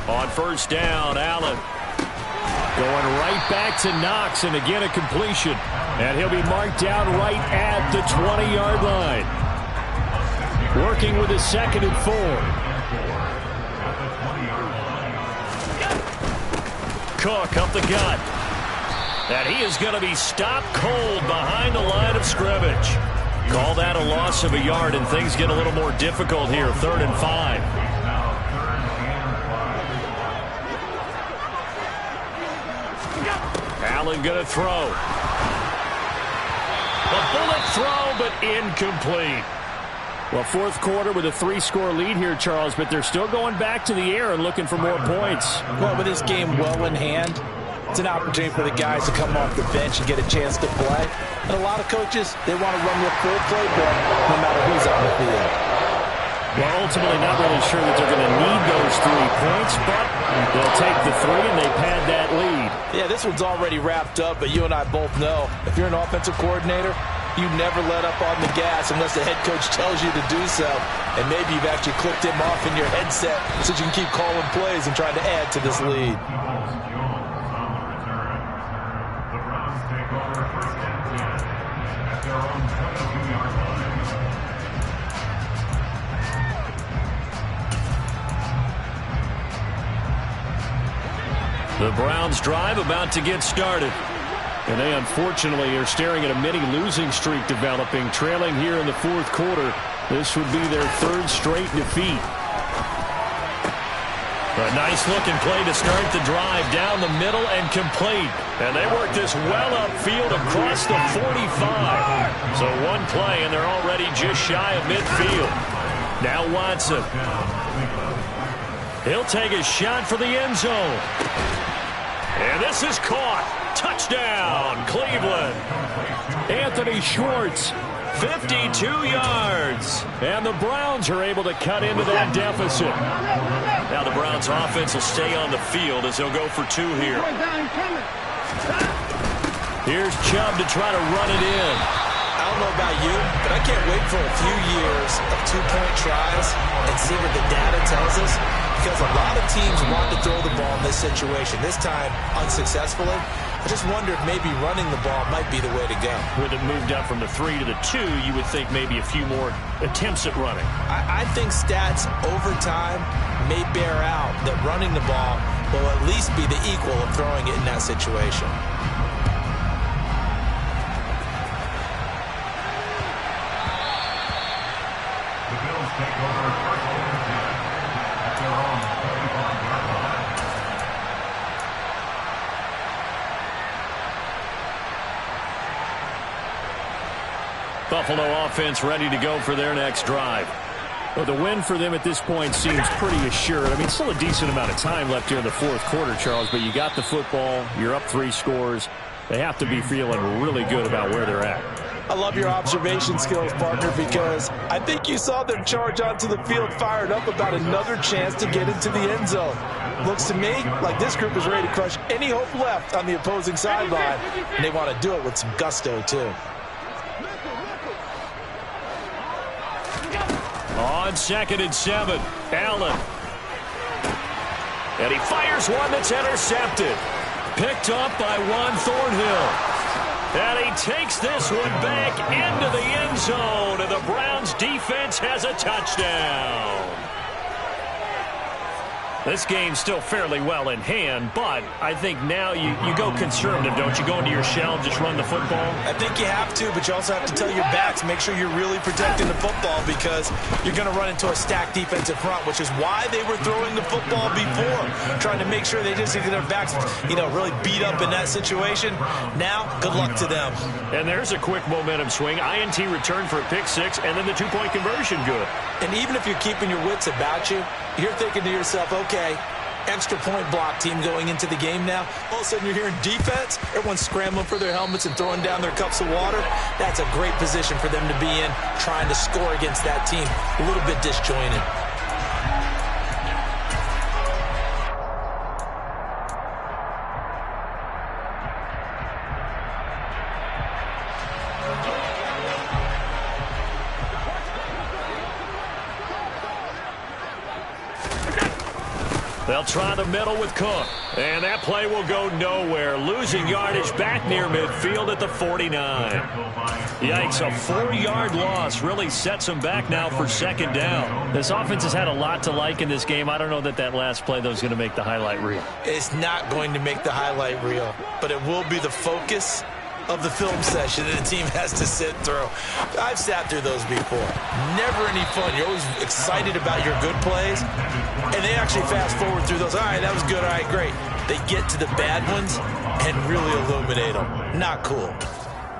On 1st down, Allen going right back to Knox, and again a completion. And he'll be marked down right at the 20-yard line. Working with his 2nd and 4. Cook up the gut. And he is going to be stopped cold behind the line of scrimmage. Call that a loss of a yard, and things get a little more difficult here. 3rd and 5. Allen going to throw. A bullet throw, but incomplete. Well, 4th quarter with a 3-score lead here, Charles, but they're still going back to the air and looking for more points. Well, with this game well in hand, it's an opportunity for the guys to come off the bench and get a chance to play. And a lot of coaches, they want to run their full playbook no matter who's on the field. Well, ultimately not really sure that they're going to need those 3 points, but they'll take the 3 and they pad that lead. Yeah, this one's already wrapped up, but you and I both know if you're an offensive coordinator, you never let up on the gas unless the head coach tells you to do so. And maybe you've actually clicked him off in your headset so you can keep calling plays and trying to add to this lead. The Browns drive about to get started. And they unfortunately are staring at a mini losing streak developing, trailing here in the 4th quarter. This would be their 3rd straight defeat. A nice looking play to start the drive down the middle and complete. And they work this well upfield across the 45. So one play and they're already just shy of midfield. Now Watson. He'll take a shot for the end zone. And this is caught. Touchdown, Cleveland. Anthony Schwartz, 52 yards. and the Browns are able to cut into that deficit. Now the Browns offense will stay on the field as they'll go for 2 here. Here's Chubb to try to run it in. I don't know about you, but I can't wait for a few years of 2-point tries and see what the data tells us. Because a lot of teams want to throw the ball in this situation. This time, unsuccessfully. I just wonder if maybe running the ball might be the way to go. With it moved up from the 3 to the 2, you would think maybe a few more attempts at running. I think stats over time may bear out that running the ball will at least be the equal of throwing it in that situation. The Bills take over first and 10 at their own 35-yard line. Buffalo offense ready to go for their next drive. Well, the win for them at this point seems pretty assured. I mean, still a decent amount of time left here in the 4th quarter, Charles, but you got the football, you're up 3 scores. They have to be feeling really good about where they're at. I love your observation skills, partner, because I think you saw them charge onto the field fired up about another chance to get into the end zone. Looks to me like this group is ready to crush any hope left on the opposing sideline, and they want to do it with some gusto, too. On 2nd and 7, Allen. And he fires one that's intercepted. Picked up by Juan Thornhill. And he takes this one back into the end zone, and the Browns defense has a touchdown. This game's still fairly well in hand, but I think now you go conservative, don't you? Go into your shell and just run the football? I think you have to, but you also have to tell your backs, make sure you're really protecting the football because you're going to run into a stacked defensive front, which is why they were throwing the football before, trying to make sure they just get their backs, really beat up in that situation. Now, good luck to them. And there's a quick momentum swing. INT return for a pick 6, and then the 2-point conversion good. And even if you're keeping your wits about you, you're thinking to yourself, okay, extra point block team going into the game now. All of a sudden you're hearing defense. Everyone's scrambling for their helmets and throwing down their cups of water. That's a great position for them to be in, trying to score against that team. A little bit disjointed. They'll try the middle with Cook. And that play will go nowhere. Losing yardage back near midfield at the 49. Yikes, a 4-yard loss really sets them back now for 2nd down. This offense has had a lot to like in this game. I don't know that last play, though, is going to make the highlight reel. It's not going to make the highlight reel, but it will be the focus of the film session that the team has to sit through. I've sat through those before. Never any fun. You're always excited about your good plays, and they actually fast forward through those. All right, that was good. All right, great. They get to the bad ones and really illuminate them. Not cool.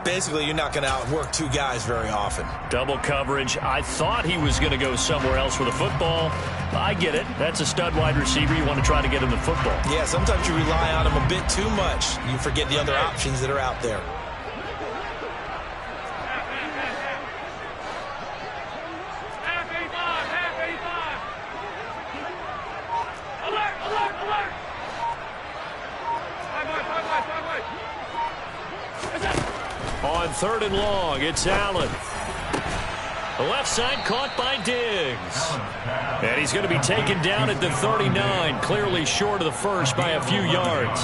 Basically, you're not going to outwork 2 guys very often. Double coverage. I thought he was going to go somewhere else with the football. I get it. That's a stud wide receiver. You want to try to get him the football. Yeah, sometimes you rely on him a bit too much. You forget the other options that are out there. on 3rd and long. It's Allen. The left side caught by Diggs. And he's going to be taken down at the 39, clearly short of the first by a few yards.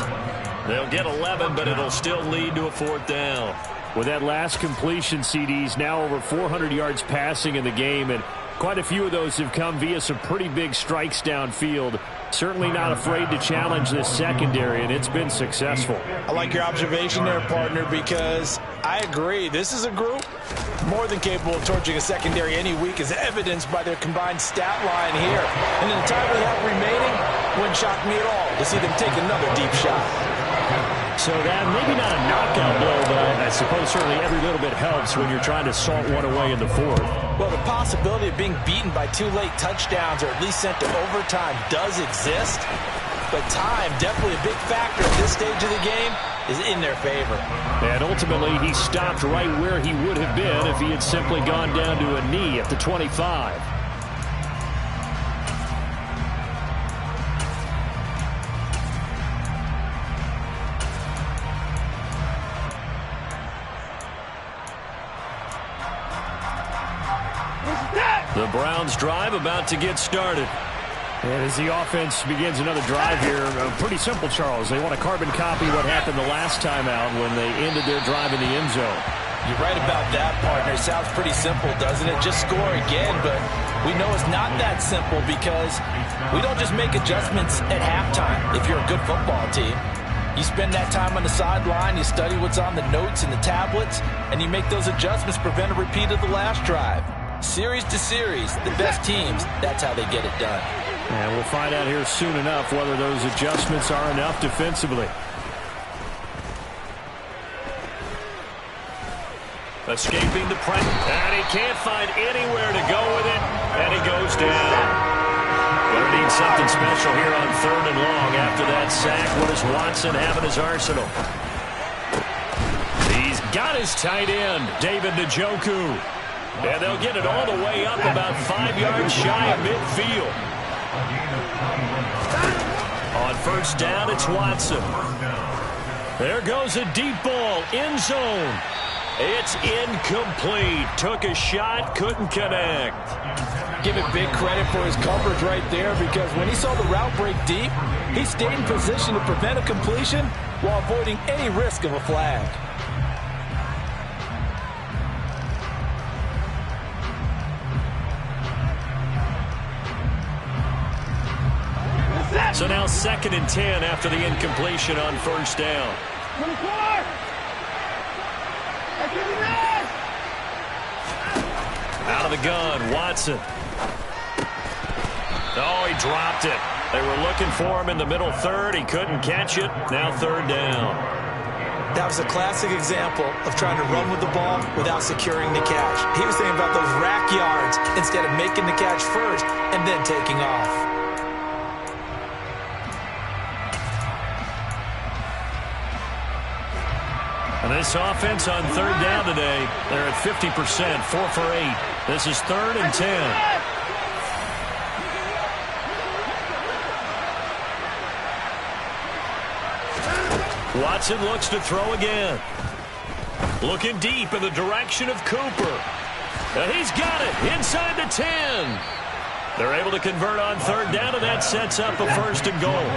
They'll get 11, but it'll still lead to a 4th down. With that last completion, CD's now over 400 yards passing in the game, and quite a few of those have come via some pretty big strikes downfield. Certainly not afraid to challenge this secondary, and it's been successful. I like your observation there, partner, because I agree. This is a group more than capable of torching a secondary any week, as evidenced by their combined stat line here. And in the time we have remaining, wouldn't shock me at all to see them take another deep shot. So that maybe not a knockout blow, but I suppose certainly every little bit helps when you're trying to salt one away in the 4th. Well, the possibility of being beaten by 2 late touchdowns or at least sent to overtime does exist, but time, definitely a big factor at this stage of the game, is in their favor. And ultimately, he stopped right where he would have been if he had simply gone down to a knee at the 25. The Browns drive about to get started. And as the offense begins another drive here, pretty simple, Charles. They want to carbon copy what happened the last time out when they ended their drive in the end zone. You're right about that, partner. It sounds pretty simple, doesn't it? Just score again, but we know it's not that simple because we don't just make adjustments at halftime if you're a good football team. You spend that time on the sideline, you study what's on the notes and the tablets, and you make those adjustments to prevent a repeat of the last drive. Series to series, the best teams, that's how they get it done. And we'll find out here soon enough whether those adjustments are enough defensively. Escaping the pressure, and he can't find anywhere to go with it, and he goes down. Gonna need something special here on 3rd and long after that sack. What does Watson have in his arsenal? He's got his tight end, David Njoku. And they'll get it all the way up about 5 yards shy of midfield. On 1st down, it's Watson. There goes a deep ball, end zone. It's incomplete. Took a shot, couldn't connect. Give it big credit for his coverage right there, because when he saw the route break deep, he stayed in position to prevent a completion while avoiding any risk of a flag. So now 2nd and 10 after the incompletion on 1st down. Out of the gun, Watson. Oh, he dropped it. They were looking for him in the middle 3rd. He couldn't catch it. Now 3rd down. That was a classic example of trying to run with the ball without securing the catch. He was thinking about those rack yards instead of making the catch first and then taking off. And this offense on 3rd down today, they're at 50%, 4 for 8. This is 3rd and 10. Watson looks to throw again. Looking deep in the direction of Cooper. And he's got it inside the 10. They're able to convert on 3rd down, and that sets up a 1st and goal.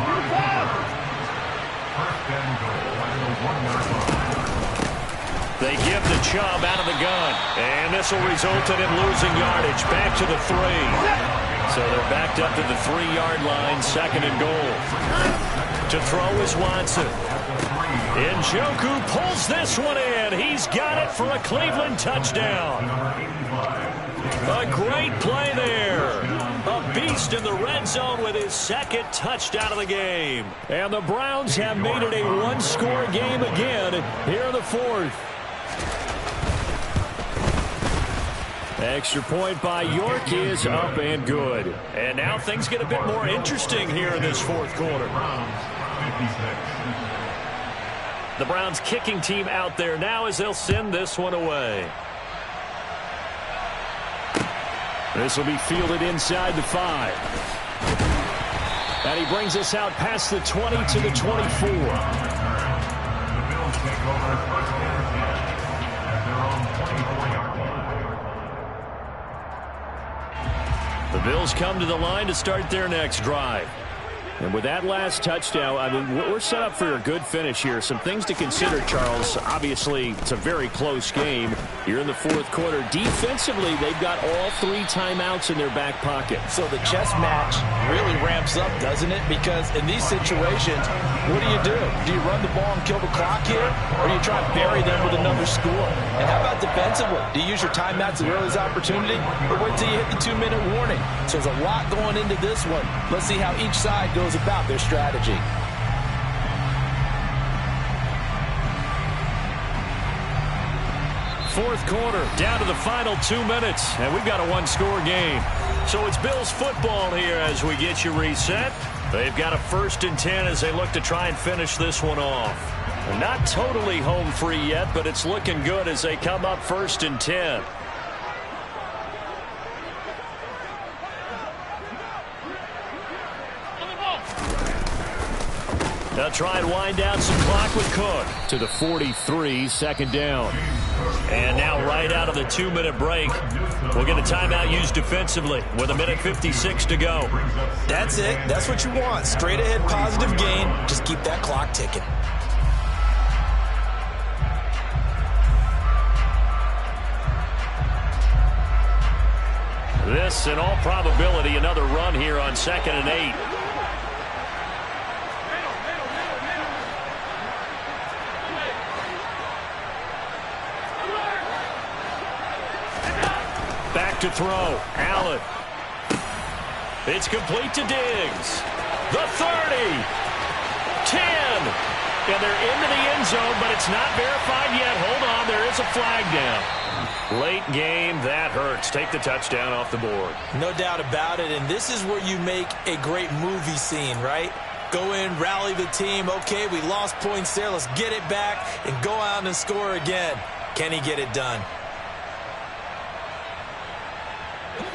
They give the Chubb out of the gun, and this will result in him losing yardage back to the 3. So they're backed up to the 3-yard line, 2nd and goal. To throw is Watson. Njoku pulls this one in. He's got it for a Cleveland touchdown. A great play there. A beast in the red zone with his 2nd touchdown of the game. And the Browns have made it a 1-score game again here in the 4th. Extra point by York is up and good. And now things get a bit more interesting here in this 4th quarter. The Browns kicking team out there now as they'll send this one away. This will be fielded inside the 5. And he brings us out past the 20 to the 24. The Bills take over 1st and 10. Bills come to the line to start their next drive. And with that last touchdown, I mean, we're set up for a good finish here. Some things to consider, Charles. Obviously, it's a very close game. You're in the fourth quarter. Defensively, they've got all 3 timeouts in their back pocket. So the chess match really ramps up, doesn't it? Because in these situations, what do? Do you run the ball and kill the clock here? Or do you try and bury them with another score? And how about defensively? Do you use your timeouts at the earliest opportunity? Or wait till you hit the 2-minute warning? So there's a lot going into this one. Let's see how each side goes about their strategy. Fourth quarter, down to the final 2 minutes, and we've got a 1-score game. So it's Bills football here as we get you reset. They've got a 1st and 10 as they look to try and finish this one off. They're not totally home free yet, but it's looking good as they come up 1st and 10. They'll try and wind down some clock with Cook. To the 43, 2nd down. And now right out of the 2-minute break, we'll get a timeout used defensively with 1:56 to go. That's it. That's what you want. Straight ahead positive gain. Just keep that clock ticking. This, in all probability, another run here on 2nd and 8. Back to throw. Allen. It's complete to Diggs. The 30. 10. And they're into the end zone, but it's not verified yet. Hold on. There is a flag down. Late game. That hurts. Take the touchdown off the board. No doubt about it. And this is where you make a great movie scene, right? Go in, rally the team. Okay, we lost points there. Let's get it back and go out and score again. Can he get it done?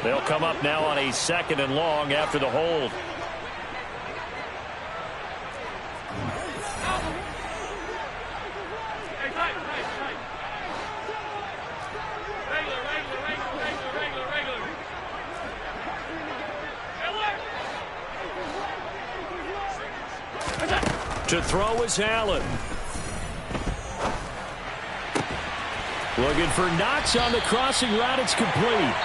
They'll come up now on a 2nd and long after the hold. To throw is Allen. Looking for Knox on the crossing route. It's complete.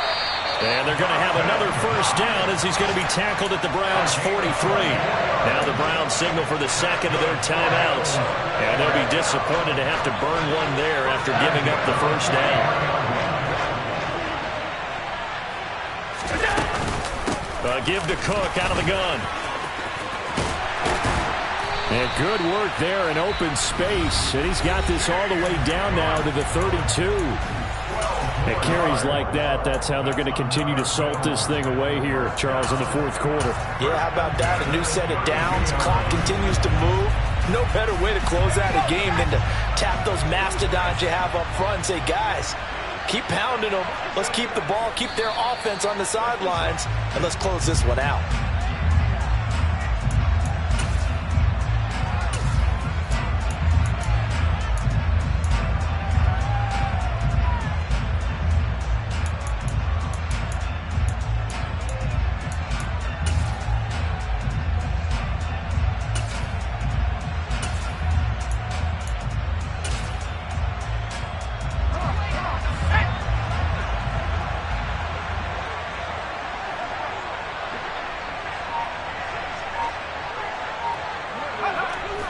And they're going to have another 1st down as he's going to be tackled at the Browns' 43. Now the Browns signal for the 2nd of their timeouts. And they'll be disappointed to have to burn one there after giving up the 1st down. Give to Cook out of the gun. And good work there in open space. And he's got this all the way down now to the 32. At carries like that, that's how they're going to continue to salt this thing away here, Charles, in the fourth quarter. Yeah, how about that? A new set of downs. Clock continues to move. No better way to close out a game than to tap those mastodons you have up front and say, guys, keep pounding them. Let's keep the ball, keep their offense on the sidelines, and let's close this one out.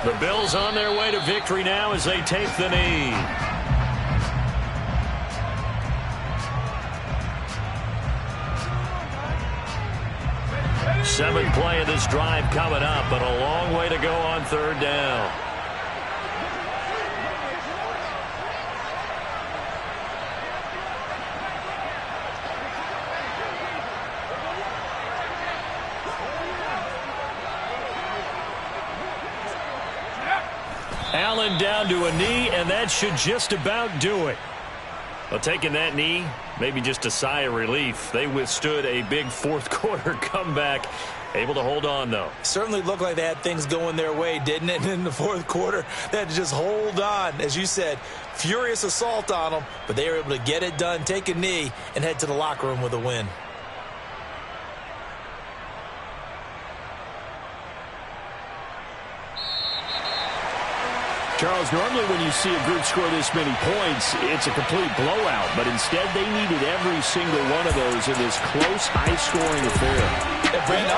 The Bills on their way to victory now as they take the knee. Seventh play of this drive coming up, but a long way to go on 3rd down. Allen down to a knee, and that should just about do it. Well, taking that knee, maybe just a sigh of relief. They withstood a big fourth quarter comeback. Able to hold on, though. Certainly looked like they had things going their way, didn't it? And in the fourth quarter, they had to just hold on. As you said, furious assault on them, but they were able to get it done, take a knee, and head to the locker room with a win. Charles, normally when you see a group score this many points, it's a complete blowout. But instead, they needed every single one of those in this close, high-scoring affair. Brandon,